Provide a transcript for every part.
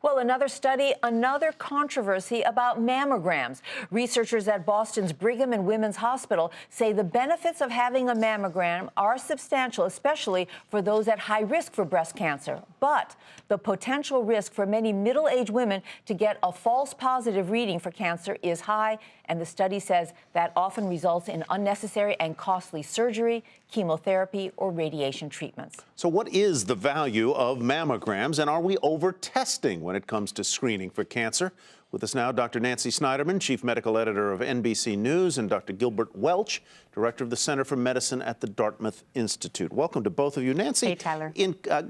Well, another study, another controversy about mammograms. Researchers at Boston's Brigham and Women's Hospital say the benefits of having a mammogram are substantial, especially for those at high risk for breast cancer. But the potential risk for many middle-aged women to get a false positive reading for cancer is high, and the study says that often results in unnecessary and costly surgery, chemotherapy, or radiation treatments. So what is the value of mammograms, and are we over-testing when it comes to screening for cancer? With us now, Dr. Nancy Snyderman, Chief Medical Editor of NBC News, and Dr. Gilbert Welch, Director of the Center for Medicine at the Dartmouth Institute. Welcome to both of you. Nancy. Hey, Tyler.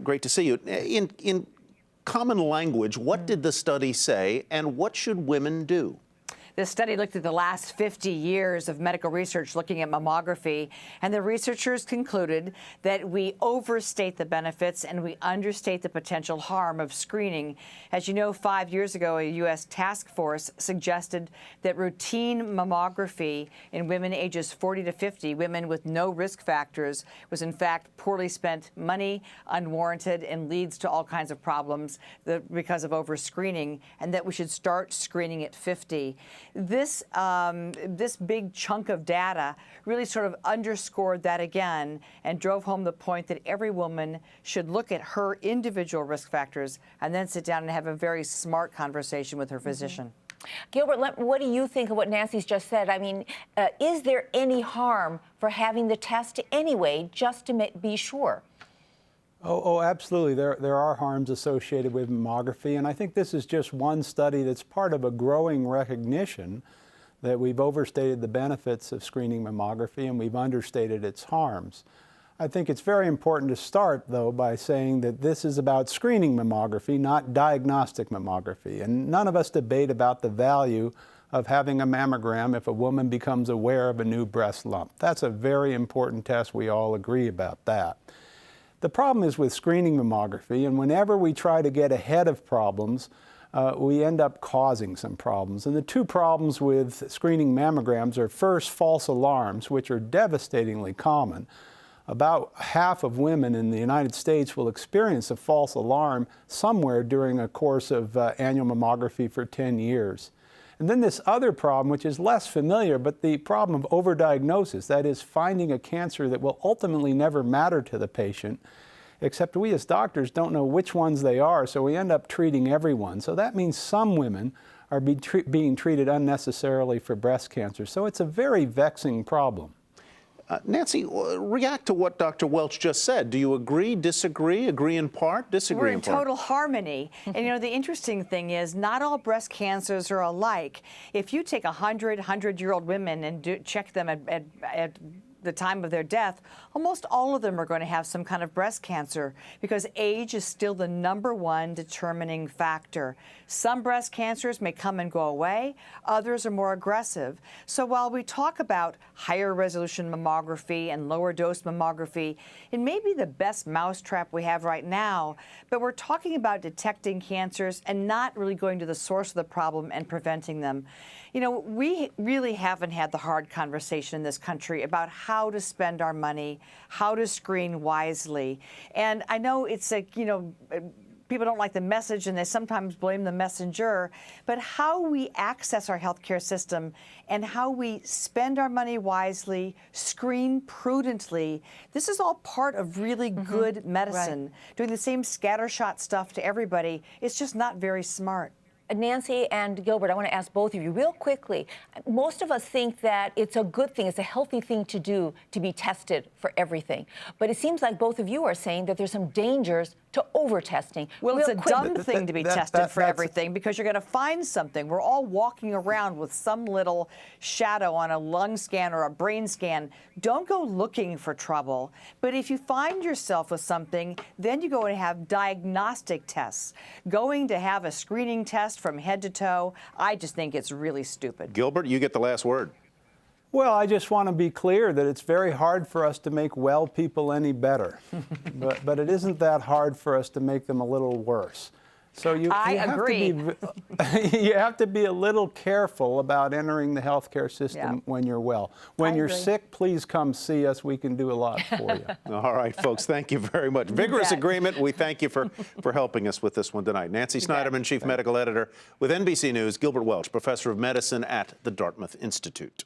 Great to see you. In common language, what did the study say, and what should women do? This study looked at the last 50 years of medical research looking at mammography, and the researchers concluded that we overstate the benefits and we understate the potential harm of screening. As you know, 5 years ago, a U.S. task force suggested that routine mammography in women ages 40 to 50, women with no risk factors, was in fact poorly spent money, unwarranted, and leads to all kinds of problems because of overscreening, and that we should start screening at 50. This big chunk of data really sort of underscored that again and drove home the point that every woman should look at her individual risk factors and then sit down and have a very smart conversation with her physician. Gilbert, what do you think of what Nancy's just said? I mean, is there any harm for having the test anyway, just to be sure? Oh, absolutely. There are harms associated with mammography, and I think this is just one study that's part of a growing recognition that we've overstated the benefits of screening mammography and we've understated its harms. I think it's very important to start, though, by saying that this is about screening mammography, not diagnostic mammography. And none of us debate about the value of having a mammogram if a woman becomes aware of a new breast lump. That's a very important test. We all agree about that. The problem is with screening mammography, and whenever we try to get ahead of problems, we end up causing some problems. And the two problems with screening mammograms are, first, false alarms, which are devastatingly common. About half of women in the United States will experience a false alarm somewhere during a course of annual mammography for 10 years. And then this other problem, which is less familiar, but the problem of overdiagnosis, that is, finding a cancer that will ultimately never matter to the patient, except we as doctors don't know which ones they are, so we end up treating everyone. So that means some women are being treated unnecessarily for breast cancer. So it's a very vexing problem. Nancy, react to what Dr. Welch just said. Do you agree, disagree, agree in part, disagree in part? We're in total harmony. And you know, the interesting thing is not all breast cancers are alike. If you take 100-year-old women and check them at the time of their death, almost all of them are going to have some kind of breast cancer because age is still the #1 determining factor. Some breast cancers may come and go away. Others are more aggressive. So while we talk about higher resolution mammography and lower dose mammography, it may be the best mousetrap we have right now, but we're talking about detecting cancers and not really going to the source of the problem and preventing them. You know, we really haven't had the hard conversation in this country about how to spend our money, how to screen wisely. And I know it's like, you know, people don't like the message and they sometimes blame the messenger, but how we access our healthcare system and how we spend our money wisely, screen prudently, this is all part of really good medicine. Right. Doing the same scattershot stuff to everybody, it's just not very smart. Nancy and Gilbert, I want to ask both of you real quickly. Most of us think that it's a good thing, it's a healthy thing to do to be tested for everything. But it seems like both of you are saying that there's some dangers to over-testing. Well, it's a dumb thing to be tested for everything because you're going to find something. We're all walking around with some little shadow on a lung scan or a brain scan. Don't go looking for trouble. But if you find yourself with something, then you go and have diagnostic tests. Going to have a screening test from head to toe, I just think it's really stupid. Gilbert, you get the last word. Well, I just want to be clear that it's very hard for us to make well people any better. but it isn't that hard for us to make them a little worse. So you have agree. to be, you have to be a little careful about entering the healthcare system when you're well. When you're sick, please come see us. We can do a lot for you. All right, folks, thank you very much. Vigorous agreement. We thank you for helping us with this one tonight. Nancy Snyderman, Chief Medical Editor with NBC News, Gilbert Welch, Professor of Medicine at the Dartmouth Institute.